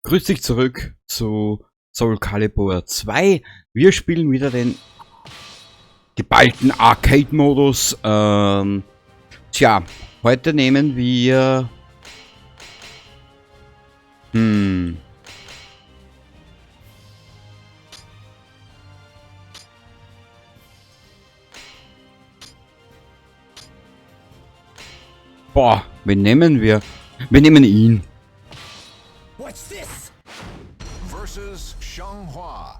Grüß dich zurück zu Soul Calibur 2. Wir spielen wieder den geballten Arcade-Modus. Tja, heute nehmen wir... Boah, wen nehmen wir? Wir nehmen ihn. What's this? Versus Xianghua.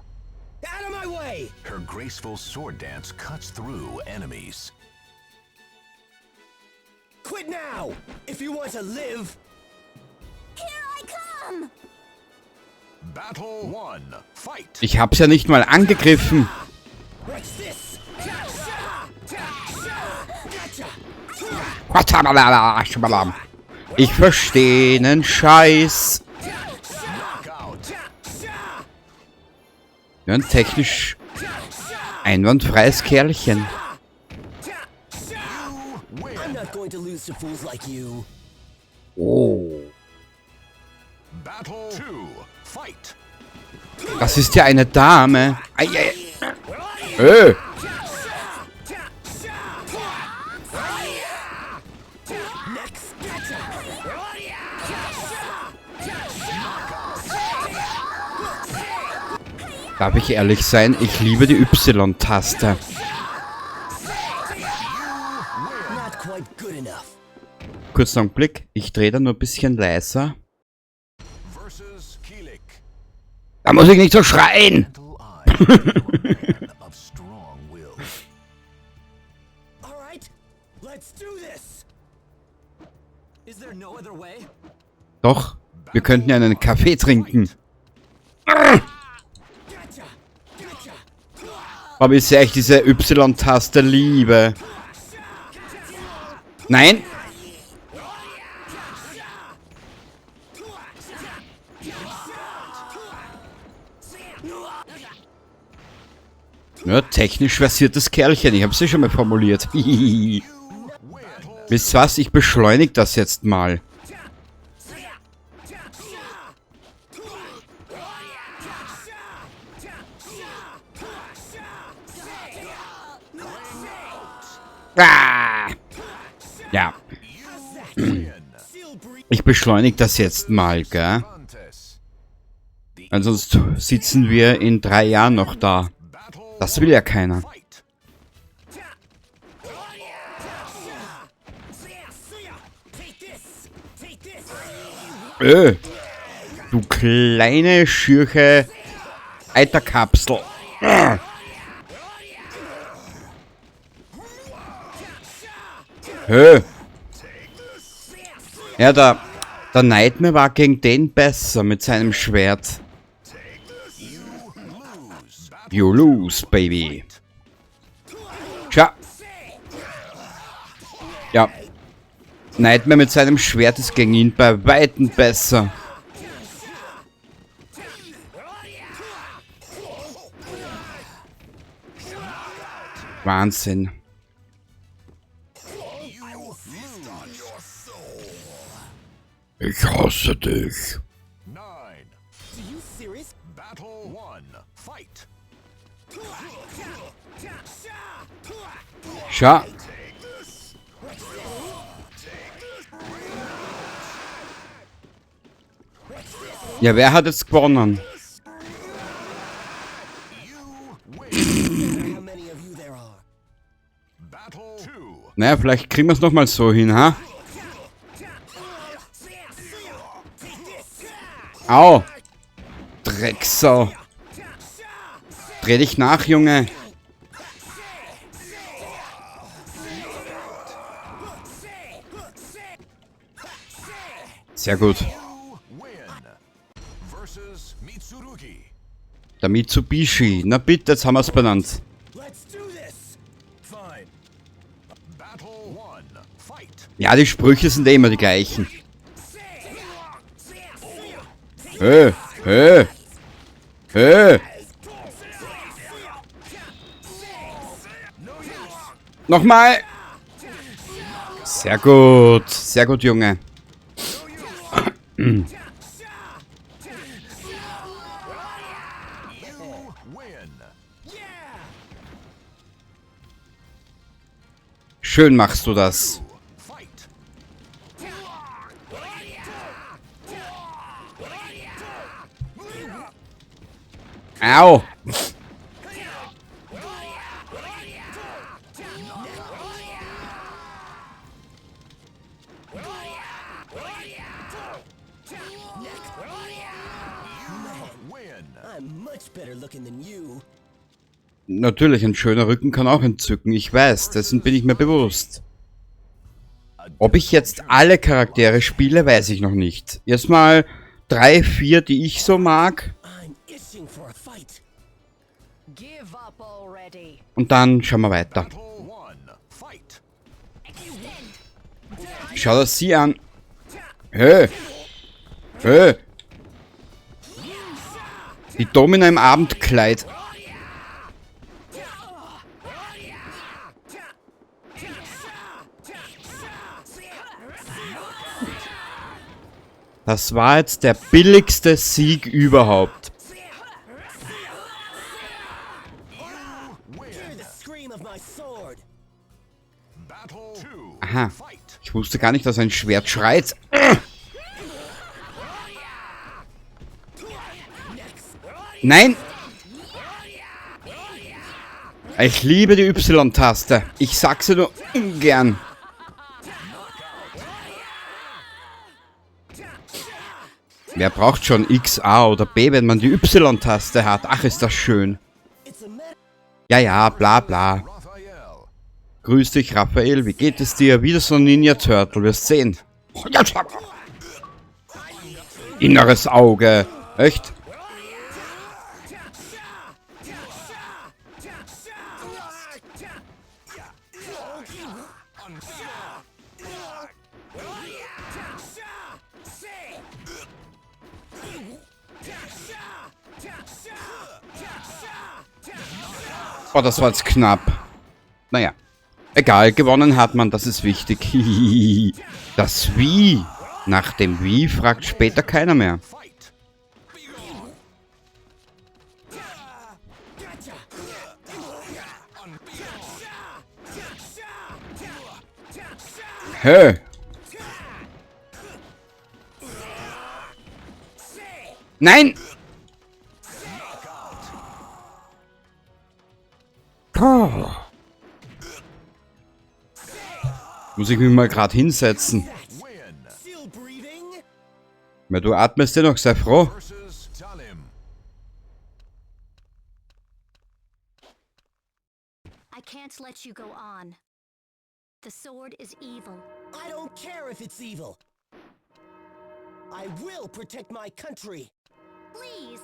Out of my way! Her graceful sword dance cuts through enemies. Quit now! If you want to live! Here I come! Battle 1. Fight. Ich hab's ja nicht mal angegriffen. What's this? Ich verstehe nen Scheiß. Knockout. Ja, ein technisch einwandfreies Kerlchen. I'm not going to lose to fools like you. Oh. Battle 2. Fight. Das ist ja eine Dame. Ei, ei. Next! Darf ich ehrlich sein? Ich liebe die Y-Taste. Not quite good enough. Kurzer Augenblick. Ich drehe da nur ein bisschen leiser. Versus Kilik. Da muss ich nicht so schreien. Gentle eyes of a man of strong will. Alright, let's do this! Is there no other way? Doch, wir könnten ja einen Kaffee trinken. Gotcha! Gotcha! Aber wie sehr ich diese Y-Taste liebe. Nein. Ja, technisch versiertes Kerlchen. Ich hab's ja schon mal formuliert. Wisst ihr was? Ich beschleunige das jetzt mal. Ah! Ja, ich beschleunige das jetzt mal, gell? Contest. Ansonsten sitzen wir in 3 Jahren noch da. Battle Das will ja keiner. Fight. Du kleine, schürche Eiterkapsel. Ja, der Nightmare war gegen den besser mit seinem Schwert. You lose, baby. Tja. Ja. Nightmare mit seinem Schwert ist gegen ihn bei Weitem besser. Wahnsinn. Ich hasse dich. 9. Are you serious? Battle 1. Fight. Schau. Ja, wer hat jetzt gewonnen? How many of you there are? Battle 2. Naja, vielleicht kriegen wir es nochmal so hin, ha? Au! Drecksau! Dreh dich nach, Junge! Sehr gut. You win. Versus Mitsurugi. Der Mitsubishi. Na bitte, jetzt haben wir es benannt. Let's do this! Fine. Battle 1. Fight. Ja, die Sprüche sind eh immer die gleichen. Hö, hö, hö. Nochmal. Sehr gut, Junge. Schön machst du das. Fight. Au! Win. I'm much better looking than you. Natürlich, ein schöner Rücken kann auch entzücken. Ich weiß, dessen bin ich mir bewusst. Ob ich jetzt alle Charaktere spiele, weiß ich noch nicht. Erstmal 3, 4, die ich so mag. I'm itching for a fight. Give up already. Und dann schauen wir weiter. Battle 1. Fight. Schau das sie an. Hö! Hö! Die Domina im Abendkleid. Das war jetzt der billigste Sieg überhaupt. Hear the scream of my sword. Battle 2. Aha. Fight. Ich wusste gar nicht, dass ein Schwert schreit. Nein! Ich liebe die Y-Taste. Ich sag sie nur ungern. Wer braucht schon X, A oder B, wenn man die Y-Taste hat? Ach, ist das schön. It's a matter. Ja, ja, bla bla. Raphael. Grüß dich, Raphael. Wie geht es dir? Wieder so ein Ninja Turtle. Wirst sehen. Inneres Auge. Echt? Oh, das war jetzt knapp. Naja. Egal, gewonnen hat man, das ist wichtig. Das Wie. Nach dem Wie fragt später keiner mehr. Fight. Hä? Nein! Oh. Muss ich mich mal gerade hinsetzen. Win. Still breathing? Weil du atmest ja noch, sei froh. Versus Talim. I can't let you go on. The sword is evil. I don't care if it's evil. I will protect my country. Please.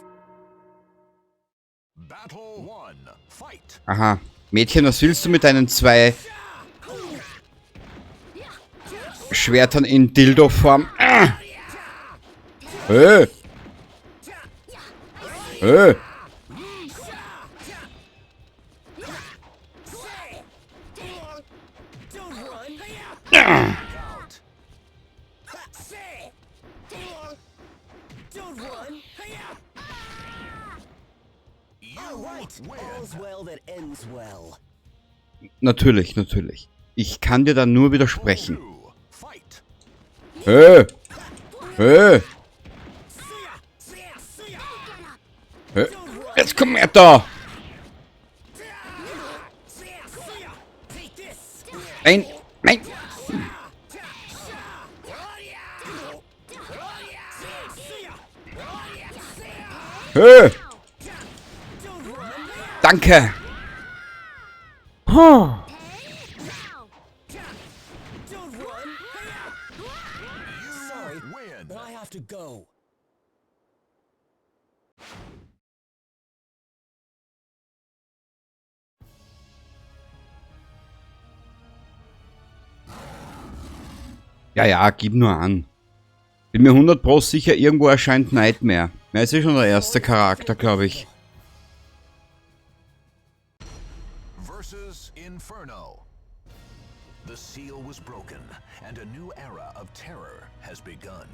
Battle 1. Fight. Aha. Mädchen, was willst du mit deinen 2 Schwertern in Dildo-Form? Ah! Hä? Hä? Don't run. Out. Don't run. All right. All's well that ends well. Natürlich, natürlich. Ich kann dir da nur widersprechen. 2. Fight. Hä? Hä? Hä? Jetzt komm her da! Take this. Nein! Nein! Hä? Danke! Huh. Don't run. Sorry, Win. but I have to go. Ja, ja, gib nur an. Bin mir 100% sicher, irgendwo erscheint Nightmare. Er ist ja schon der erste Charakter, glaube ich. Versus Inferno. The seal was broken, and a new era of terror has begun.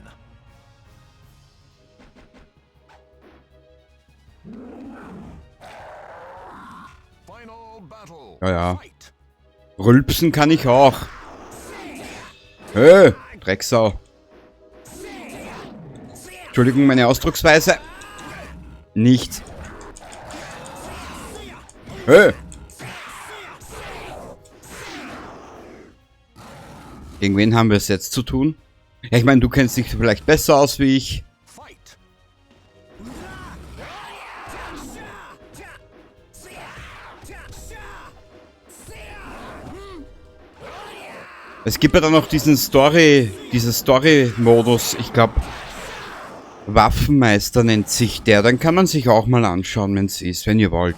Final battle. Ja, ja. Fight. Rülpsen kann ich auch. Drecksau. Entschuldigung, meine Ausdrucksweise. Nicht. Gegen wen haben wir es jetzt zu tun? Ja, ich meine, du kennst dich vielleicht besser aus wie ich. Fight! Es gibt ja dann noch diesen Story-Modus. Ich glaube, Waffenmeister nennt sich der. Dann kann man sich auch mal anschauen, wenn es ist, wenn ihr wollt.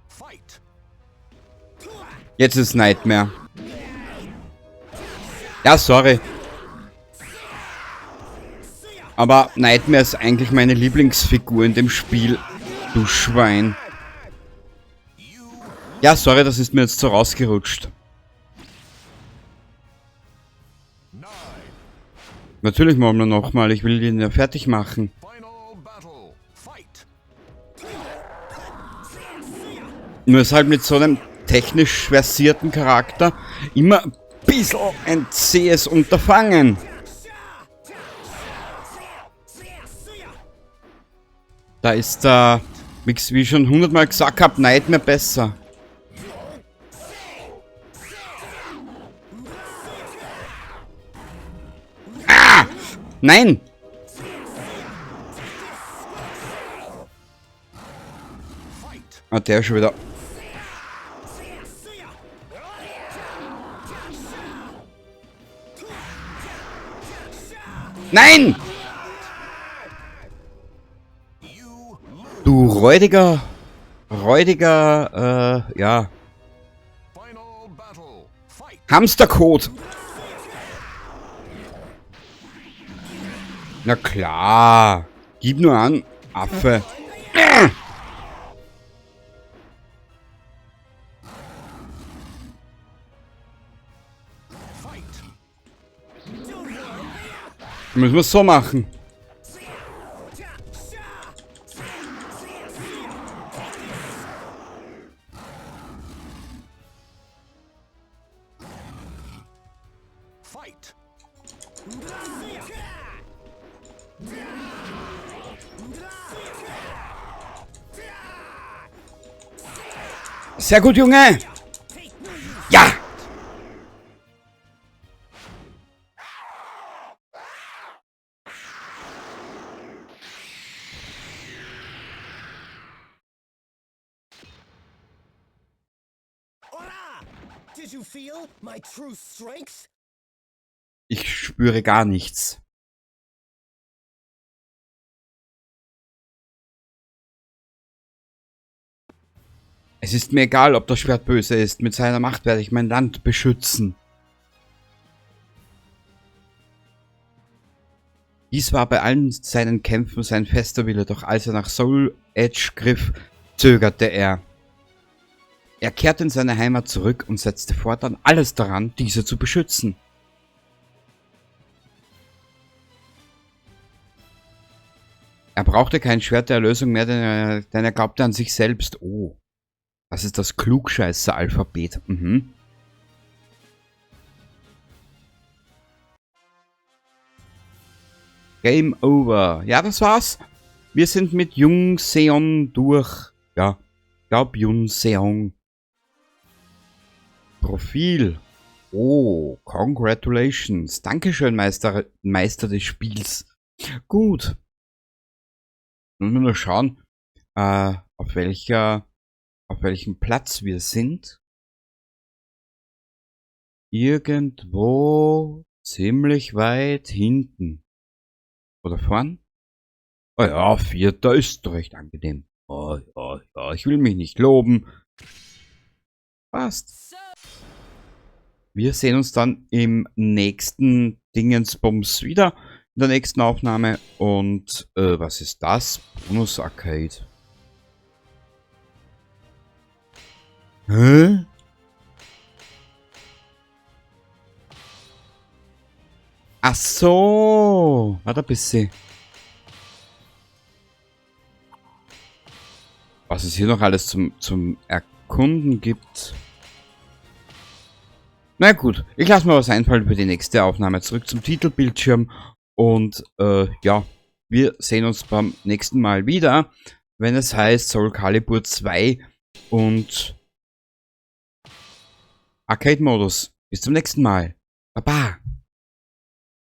Fight! Jetzt ist Nightmare. Ja, sorry. Aber Nightmare ist eigentlich meine Lieblingsfigur in dem Spiel. Du Schwein. Ja, sorry, das ist mir jetzt so rausgerutscht. Natürlich machen wir nochmal. Ich will ihn ja fertig machen. Final battle! Fight! Nur ist halt mit so einem technisch versierten Charakter immer ein bisschen ein zähes Unterfangen. Da ist da, wie ich schon 100-mal gesagt habe, Nightmare besser. Ah! Nein! Ah, der ist schon wieder. Nein! Du räudiger, ja, Final battle! Fight! Hamstercode. Na klar, gib nur an, Affe. Fight! Müssen wir es so machen. Fight! Sehr gut, Junge. Ja. Ora! Did you feel my true strength? Ich spüre gar nichts. Es ist mir egal, ob das Schwert böse ist. Mit seiner Macht werde ich mein Land beschützen. Dies war bei allen seinen Kämpfen sein fester Wille, doch als er nach Soul Edge griff, zögerte er. Er kehrte in seine Heimat zurück und setzte fortan alles daran, diese zu beschützen. Er brauchte kein Schwert der Erlösung mehr, denn er glaubte an sich selbst. Oh, das ist das Klugscheißer-Alphabet. Mhm. Game over. Ja, das war's. Wir sind mit Jung Seon durch. Ja, ich glaube Jung Seon. Profil. Oh, congratulations. Dankeschön, Meister des Spiels. Gut. Müssen wir nur schauen, auf welchem Platz wir sind. Irgendwo ziemlich weit hinten. Oder vorn? Oh ja, 4. ist recht angenehm. Oh ja, ja, ich will mich nicht loben. Passt. Wir sehen uns dann im nächsten Dingensbums wieder. In der nächsten Aufnahme. Und was ist das? Bonus Arcade. Hä? Ach so. Warte ein bisschen. Was es hier noch alles zum Erkunden gibt. Na gut, ich lasse mir was einfallen für die nächste Aufnahme. Zurück zum Titelbildschirm. Und ja, wir sehen uns beim nächsten Mal wieder, wenn es heißt Soul Calibur 2 und Arcade-Modus. Bis zum nächsten Mal. Baba.